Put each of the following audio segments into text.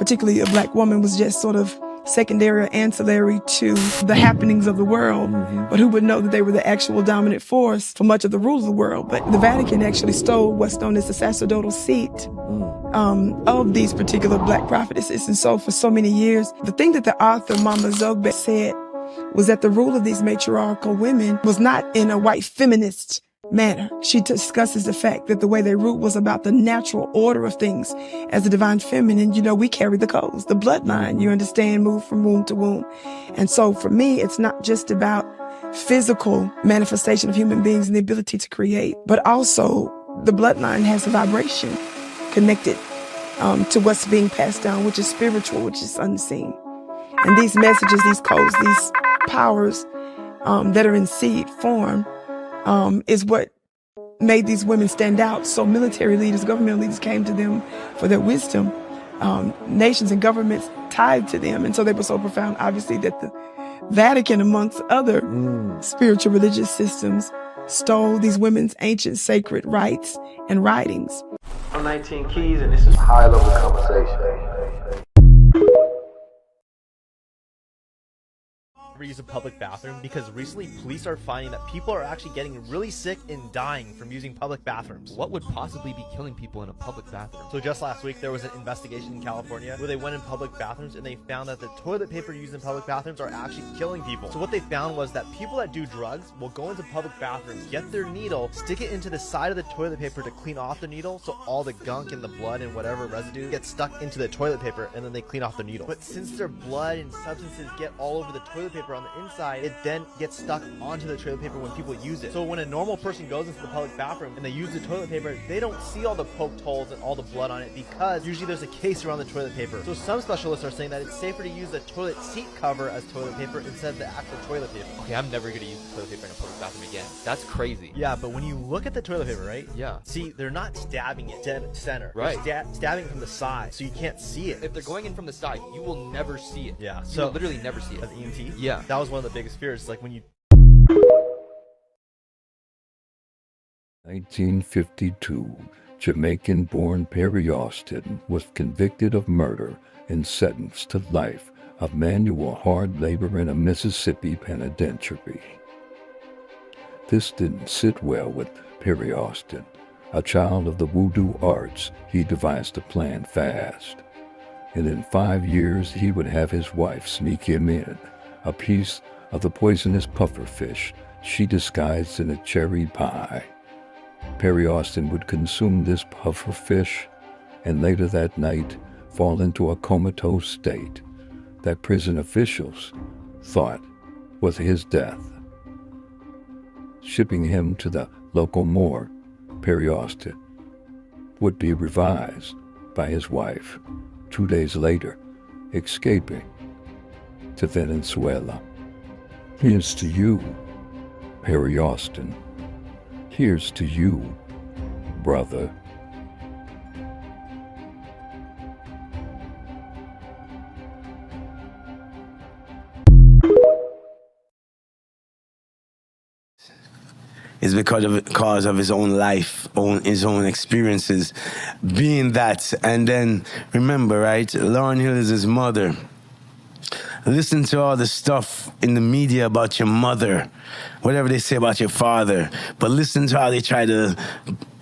particularly a black woman, was just sort of secondary or ancillary to the happenings of the world, but who would know that they were the actual dominant force for much of the rules of the world. But the Vatican actually stole what's known as the sacerdotal seat of these particular black prophetesses. And so for so many years, the thing that the author Mama Zogbe said was that the rule of these matriarchal women was not in a white feminist manner. She discusses the fact that the way they ruled was about the natural order of things as the divine feminine. You know, we carry the codes, the bloodline, you understand, move from womb to womb. And so for me, it's not just about physical manifestation of human beings and the ability to create, but also the bloodline has a vibration connected to what's being passed down, which is spiritual, which is unseen. And these messages, these codes, these powers that are in seed form is what made these women stand out. So military leaders, government leaders came to them for their wisdom. Nations and governments tied to them. And so they were so profound, obviously, that the Vatican, amongst other spiritual religious systems, stole these women's ancient sacred rites and writings. I'm 19 Keys, and this is high-level conversation. Use a public bathroom because recently police are finding that people are actually getting really sick and dying from using public bathrooms. What would possibly be killing people in a public bathroom? So just last week there was an investigation in California where they went in public bathrooms and they found that the toilet paper used in public bathrooms are actually killing people. So what they found was that people that do drugs will go into public bathrooms, get their needle, stick it into the side of the toilet paper to clean off the needle, so all the gunk and the blood and whatever residue gets stuck into the toilet paper, and then they clean off the needle. But since their blood and substances get all over the toilet paper on the inside, it then gets stuck onto the toilet paper when people use it. So when a normal person goes into the public bathroom and they use the toilet paper, they don't see all the poked holes and all the blood on it because usually there's a case around the toilet paper. So some specialists are saying that it's safer to use the toilet seat cover as toilet paper instead of the actual toilet paper. Okay, I'm never gonna use toilet paper in a public bathroom again. That's crazy. Yeah, but when you look at the toilet paper, right? Yeah. See, they're not stabbing it dead center. Right. They're stabbing it from the side, so you can't see it. If they're going in from the side, you will never see it. Yeah. So will literally never see it. As EMT? Yeah. That was one of the biggest fears. Like when you 1952, Jamaican-born Perry Austin was convicted of murder and sentenced to life of manual hard labor in a Mississippi penitentiary. This didn't sit well with Perry Austin. A child of the voodoo arts, he devised a plan fast. And in 5 years, he would have his wife sneak him in a piece of the poisonous pufferfish she disguised in a cherry pie. Perry Austin would consume this pufferfish and later that night fall into a comatose state that prison officials thought was his death. Shipping him to the local morgue, Perry Austin would be revived by his wife 2 days later, escaping to Venezuela. Here's to you, Perry Austin. Here's to you, brother. Is because of his own life, his own experiences, being that. And then remember, right? Lauryn Hill is his mother. Listen to all the stuff in the media about your mother, whatever they say about your father, but listen to how they try to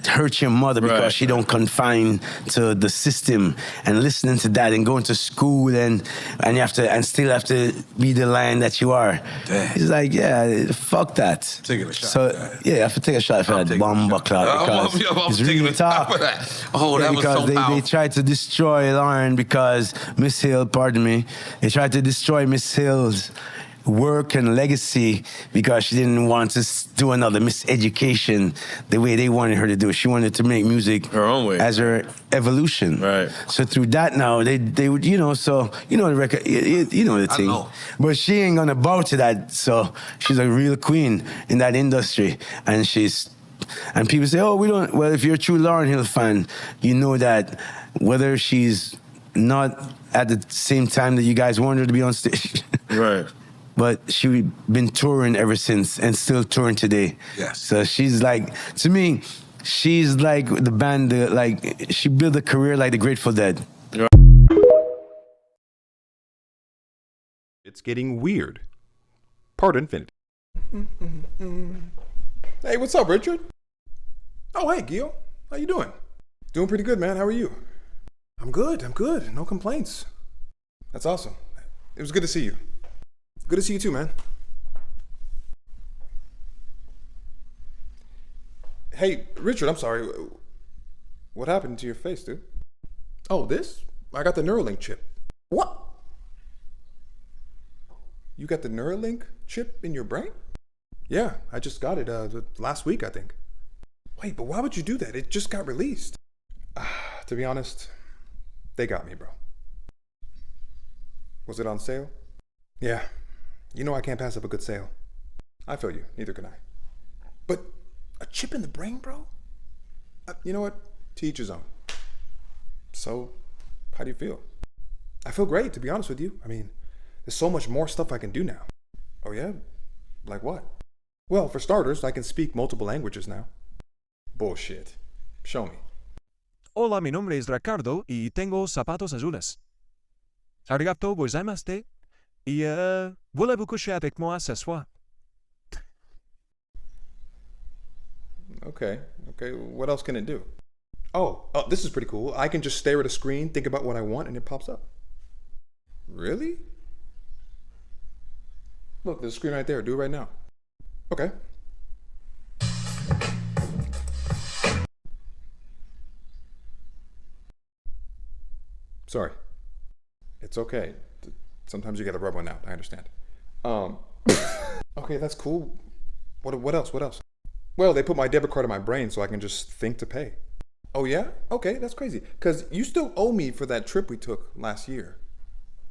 hurt your mother because she don't confine to the system, and listening to that and going to school and you have to and still have to be the lion that you are. Damn. He's like, yeah, fuck that. Taking a shot. So yeah, I have to take a shot for that bomb buckler because it's really tough. Oh, that was so powerful. They tried to destroy Lauren because Miss Hill, pardon me, they tried to destroy Miss Hill's work and legacy because she didn't want to do another miseducation the way they wanted her to do it. She wanted to make music her own way as her evolution. Right. So through that now, they would, so, the record, the thing. know. But she ain't gonna bow to that. So she's a real queen in that industry. And people say, well, if you're a true Lauryn Hill fan, you know that whether she's not at the same time that you guys want her to be on stage. Right. But she's been touring ever since and still touring today. Yes. So she's like, to me, she's like the band, she built a career like the Grateful Dead. It's getting weird. Part infinity. Hey, what's up, Richard? Oh, hey, Gil. How you doing? Doing pretty good, man. How are you? I'm good. No complaints. That's awesome. It was good to see you. Good to see you too, man. Hey, Richard, I'm sorry. What happened to your face, dude? Oh, this? I got the Neuralink chip. What? You got the Neuralink chip in your brain? Yeah, I just got it last week, I think. Wait, but why would you do that? It just got released. To be honest, they got me, bro. Was it on sale? Yeah. You know I can't pass up a good sale. I feel you. Neither can I. But a chip in the brain, bro? You know what? To each his own. So, how do you feel? I feel great, to be honest with you. I mean, there's so much more stuff I can do now. Oh yeah? Like what? Well, for starters, I can speak multiple languages now. Bullshit. Show me. Hola, mi nombre es Ricardo y tengo zapatos azules. Arigato gozaimasu y voulez-vous coucher avec moi ce soir? Okay. What else can it do? Oh, this is pretty cool. I can just stare at a screen, think about what I want, and it pops up. Really? Look, there's a screen right there. Do it right now. Okay. Sorry. It's okay. Sometimes you gotta rub one out. I understand. Okay, that's cool. What else? Well, they put my debit card in my brain so I can just think to pay. Oh yeah? Okay, that's crazy. Because you still owe me for that trip we took last year.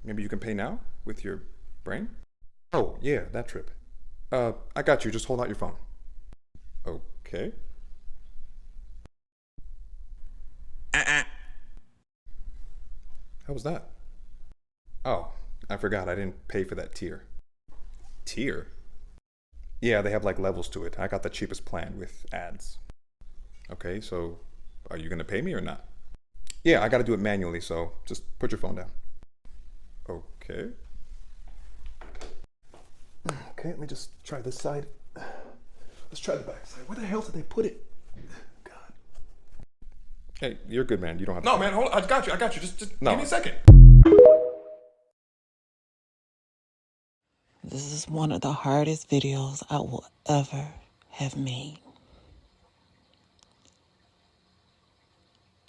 Maybe you can pay now with your brain? Oh, yeah, that trip. I got you. Just hold out your phone. Okay. How was that? Oh, I forgot. I didn't pay for that tier. Tier? Yeah, they have like levels to it. I got the cheapest plan with ads. Okay, so are you gonna pay me or not? Yeah, I gotta do it manually, so just put your phone down. Okay. Okay, let me just try this side. Let's try the back side. Where the hell did they put it? God. Hey, you're good, man. You don't have to. No, man, hold on. I got you. Just no. Give me a second. This is one of the hardest videos I will ever have made.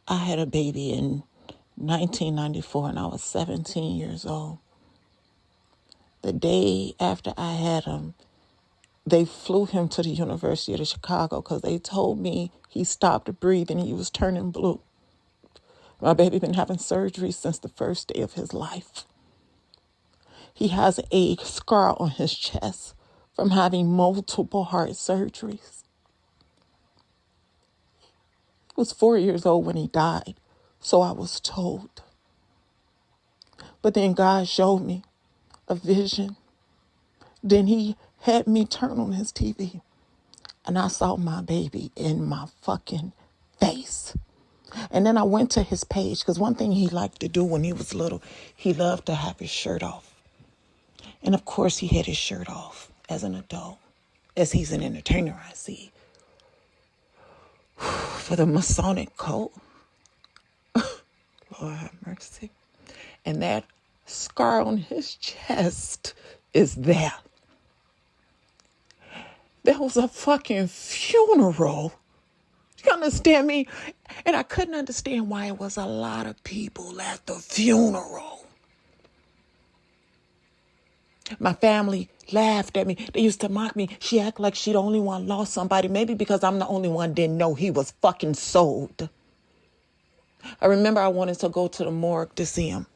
I had a baby in 1994 and I was 17 years old. The day after I had him, they flew him to the University of Chicago because they told me he stopped breathing. He was turning blue. My baby been having surgery since the first day of his life. He has a scar on his chest from having multiple heart surgeries. He was 4 years old when he died, so I was told. But then God showed me a vision. Then he had me turn on his TV, and I saw my baby in my fucking face. And then I went to his page, because one thing he liked to do when he was little, he loved to have his shirt off. And of course, he had his shirt off as an adult, as he's an entertainer, I see. For the Masonic cult, Lord have mercy. And that scar on his chest is there. There was a fucking funeral. You understand me? And I couldn't understand why it was a lot of people at the funeral. My family laughed at me. They used to mock me. She act like she the only one lost somebody. Maybe because I'm the only one didn't know he was fucking sold. I remember I wanted to go to the morgue to see him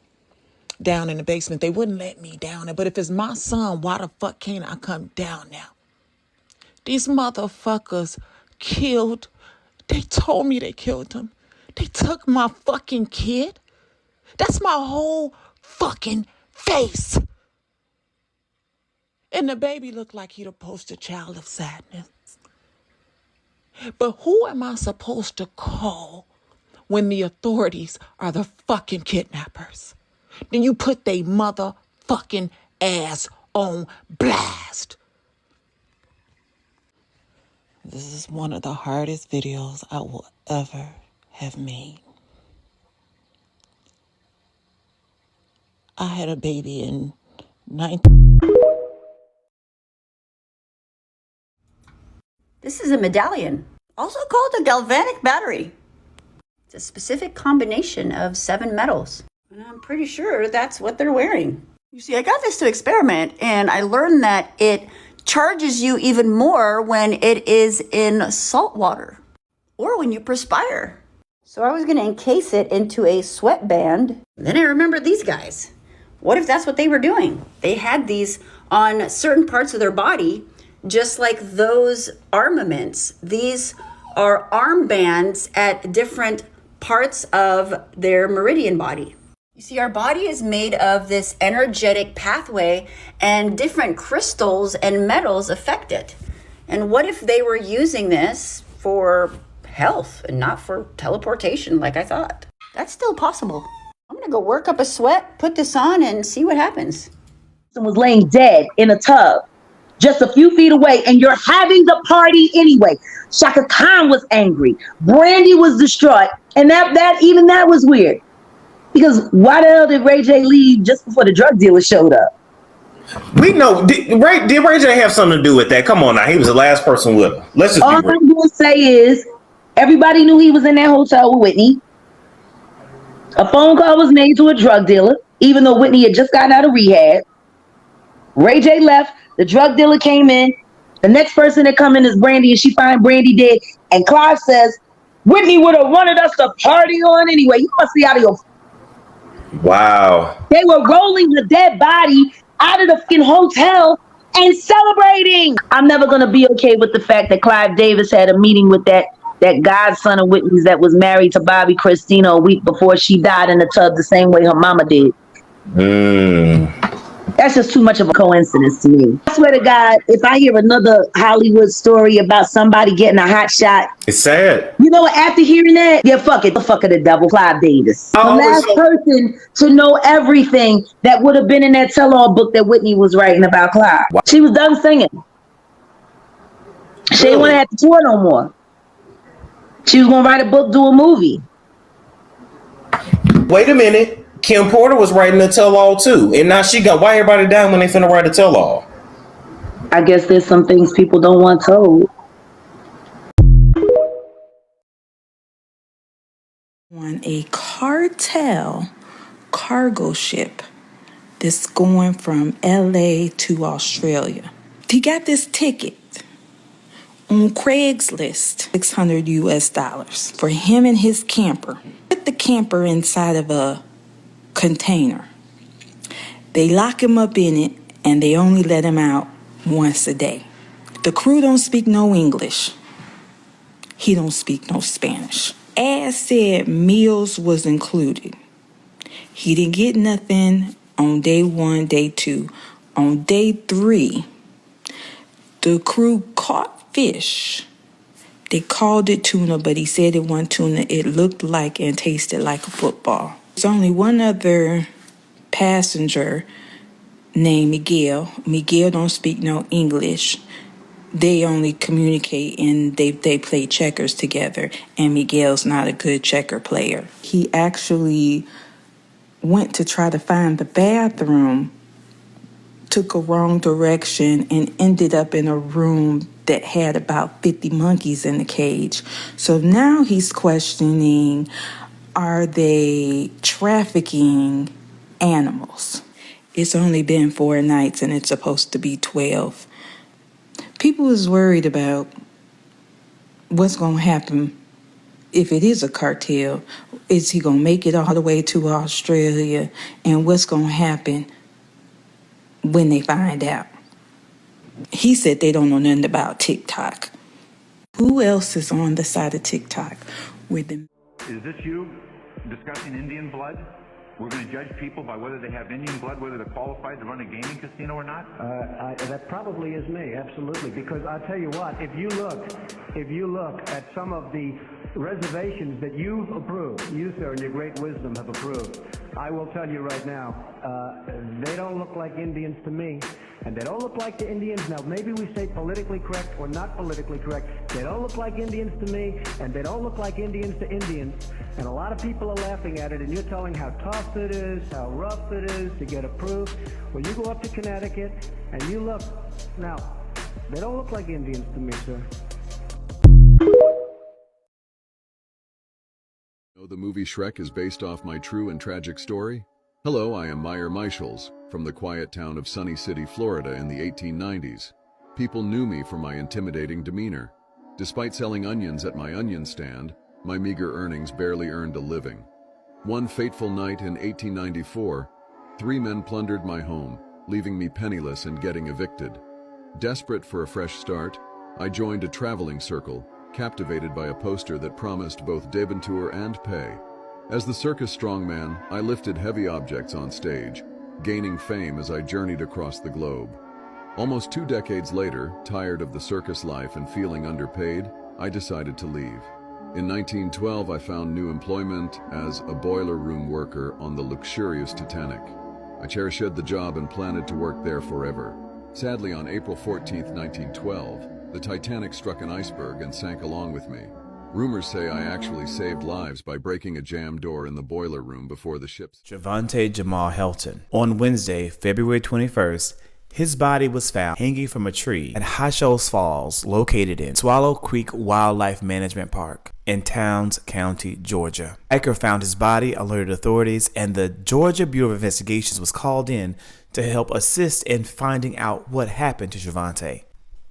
down in the basement. They wouldn't let me down there. But if it's my son, why the fuck can't I come down now? These motherfuckers killed. They told me they killed him. They took my fucking kid. That's my whole fucking face. And the baby looked like he the poster child of sadness. But who am I supposed to call when the authorities are the fucking kidnappers? Then you put they motherfucking ass on blast. This is one of the hardest videos I will ever have made. I had a baby in 19... This is a medallion, also called a galvanic battery. It's a specific combination of 7 metals. And I'm pretty sure that's what they're wearing. You see, I got this to experiment, and I learned that it charges you even more when it is in salt water or when you perspire. So I was going to encase it into a sweatband. Then I remembered these guys. What if that's what they were doing? They had these on certain parts of their body, just like those armaments. These are armbands at different parts of their meridian body. You see, our body is made of this energetic pathway, and different crystals and metals affect it. And what if they were using this for health and not for teleportation like I thought? That's still possible. I'm gonna go work up a sweat, put this on, and see what happens. Was laying dead in a tub just a few feet away, and you're having the party anyway. Shaka Khan was angry. Brandy was distraught, and that was weird. Because why the hell did Ray J leave just before the drug dealer showed up? We know. Did Ray J have something to do with that? Come on now. He was the last person with him. Let's just All I'm going to say is everybody knew he was in that hotel with Whitney. A phone call was made to a drug dealer, even though Whitney had just gotten out of rehab. Ray J left. The drug dealer came in. The next person that come in is Brandy, and she find Brandy dead. And Clive says, Whitney would have wanted us to party on anyway. You must be out of your... Wow. They were rolling the dead body out of the fucking hotel and celebrating. I'm never going to be okay with the fact that Clive Davis had a meeting with that godson of Whitney's that was married to Bobby Christina a week before she died in the tub the same way her mama did. That's just too much of a coincidence to me. I swear to God, if I hear another Hollywood story about somebody getting a hot shot, it's sad. You know what? After hearing that, yeah, fuck it. The fuck of the devil, Clive Davis. The last person to know everything that would have been in that tell-all book that Whitney was writing about Clive. Wow. She was done singing. She didn't want to have to tour no more. She was going to write a book, do a movie. Wait a minute. Kim Porter was writing a tell-all too. And now she got, why everybody down when they finna write a tell-all? I guess there's some things people don't want told. On a cartel cargo ship that's going from LA to Australia. He got this ticket on Craigslist, $600 US for him and his camper. Put the camper inside of a container. They lock him up in it, and they only let him out once a day. The crew don't speak no English. He don't speak no Spanish. As said, meals was included. He didn't get nothing on day 1, day 2. On day 3, the crew caught fish. They called it tuna, but he said it wasn't tuna. It looked like and tasted like a football. There's only one other passenger named Miguel. Miguel don't speak no English. They only communicate and they play checkers together, and Miguel's not a good checker player. He actually went to try to find the bathroom, took a wrong direction, and ended up in a room that had about 50 monkeys in the cage. So now he's questioning, are they trafficking animals? It's only been 4 nights and it's supposed to be 12. People is worried about what's going to happen if it is a cartel. Is he going to make it all the way to Australia? And what's going to happen when they find out? He said they don't know nothing about TikTok. Who else is on the side of TikTok with them? Is this you discussing Indian blood? We're going to judge people by whether they have Indian blood, whether they're qualified to run a gaming casino or not? That probably is me, absolutely. Because I'll tell you what, if you look at some of the reservations that you've approved, you, sir, in your great wisdom have approved, I will tell you right now, they don't look like Indians to me, and they don't look like the Indians. Now, maybe we say politically correct or not politically correct. They don't look like Indians to me, and they don't look like Indians to Indians. And a lot of people are laughing at it, and you're telling how tough it is, how rough it is to get approved. Well, you go up to Connecticut, and you look. Now, they don't look like Indians to me, sir. Know the movie Shrek is based off my true and tragic story? Hello, I am Meyer Michels, from the quiet town of Sunny City, Florida in the 1890s. People knew me for my intimidating demeanor. Despite selling onions at my onion stand, my meager earnings barely earned a living. One fateful night in 1894, 3 men plundered my home, leaving me penniless and getting evicted. Desperate for a fresh start, I joined a traveling circle, captivated by a poster that promised both debenture and pay. As the circus strongman, I lifted heavy objects on stage, gaining fame as I journeyed across the globe. Almost 2 decades later, tired of the circus life and feeling underpaid, I decided to leave. In 1912, I found new employment as a boiler room worker on the luxurious Titanic. I cherished the job and planned to work there forever. Sadly, on April 14, 1912, the Titanic struck an iceberg and sank along with me. Rumors say I actually saved lives by breaking a jammed door in the boiler room before the ship's... Javante Jamal Helton. On Wednesday, February 21st, his body was found hanging from a tree at High Shoals Falls, located in Swallow Creek Wildlife Management Park in Towns County, Georgia. Hiker found his body, alerted authorities, and the Georgia Bureau of Investigations was called in to help assist in finding out what happened to Javante.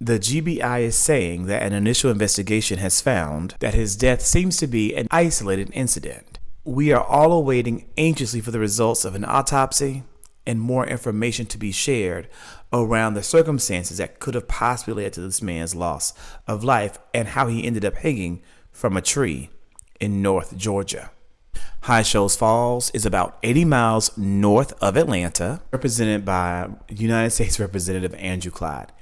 The GBI is saying that an initial investigation has found that his death seems to be an isolated incident. We are all awaiting anxiously for the results of an autopsy and more information to be shared around the circumstances that could have possibly led to this man's loss of life and how he ended up hanging from a tree in North Georgia. High Shoals Falls is about 80 miles north of Atlanta, represented by United States Representative Andrew Clyde.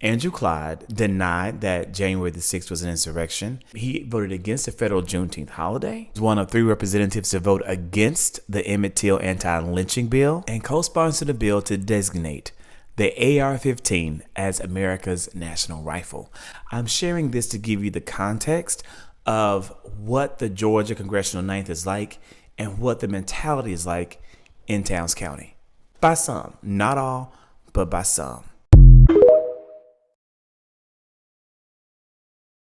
Andrew Clyde denied that January the 6th was an insurrection. He voted against the federal Juneteenth holiday. He was one of 3 representatives to vote against the Emmett Till anti-lynching bill and co-sponsored a bill to designate the AR-15 as America's national rifle. I'm sharing this to give you the context of what the Georgia Congressional 9th is like and what the mentality is like in Towns County. By some, not all, but by some.